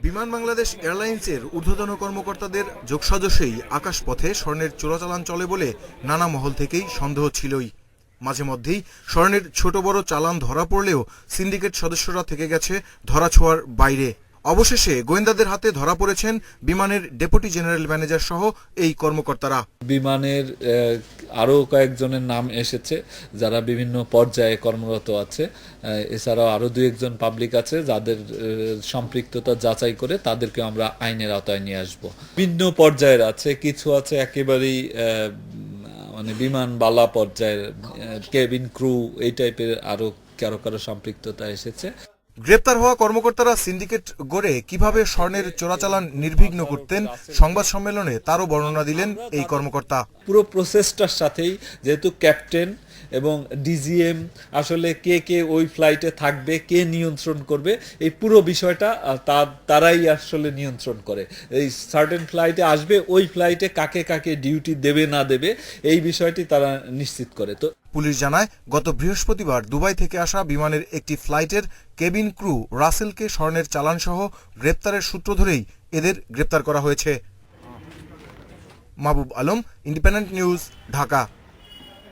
বিমান বাংলাদেশ এয়ারলাইন্সের ঊর্ধ্বতন কর্মকর্তাদের যোগসাজশেই আকাশপথে স্বর্ণের চোরাচালান চলে বলে নানা মহল থেকেই সন্দেহ ছিলই। মাঝে মধ্যেই স্বর্ণের ছোট বড় চালান ধরা পড়লেও সিন্ডিকেট সদস্যরা থেকে গেছে ধরাছোঁয়ার বাইরে। অবশেষে গোয়েন্দাদের হাতে ধরা পড়েছেন বিমানের ডেপুটি জেনারেল ম্যানেজার সহ এই কর্মকর্তারা। বিমানের আরও কয়েকজনের নাম এসেছে যারা বিভিন্ন পর্যায়ে কর্মরত আছে। এছাড়াও আরও 2-1 পাবলিক আছে যাদের সম্পৃক্ততা যাচাই করে তাদেরকে আমরা আইনের আওতায় নিয়ে আসব। বিভিন্ন পর্যায়ের আছে, কিছু আছে একেবারেই মানে বিমান বালা পর্যায়ের, কেবিন ক্রু, এই টাইপের আরও কারো সম্পৃক্ততা এসেছে। গ্রেপ্তার হওয়া কর্মকর্তারা সিন্ডিকেট গড়ে কিভাবে স্বর্ণের চোরাচালান নির্বিঘ্ন করতেন সংবাদ সম্মেলনে তারও বর্ণনা দিলেন এই কর্মকর্তা। পুরো প্রসেসটার সাথেই যেহেতু ক্যাপ্টেন এবং ডিজিএম আসলে কে ওই ফ্লাইটে থাকবে, কে নিয়ন্ত্রণ করবে, এই পুরো বিষয়টা তারাই আসলে নিয়ন্ত্রণ করে। এই সার্টেন ফ্লাইটে আসবে, ওই ফ্লাইটে কাকে ডিউটি দেবে না দেবে এই বিষয়টি তারা নিশ্চিত করে। তো পুলিশ জানায়, গত বৃহস্পতিবার দুবাই থেকে আসা বিমানের একটি ফ্লাইটের কেবিন ক্রু রাসেলকে স্বর্ণের চালান সহ গ্রেপ্তারের সূত্র ধরেই এদের গ্রেপ্তার করা হয়েছে। Mahbub Alam, independent news, Dhaka.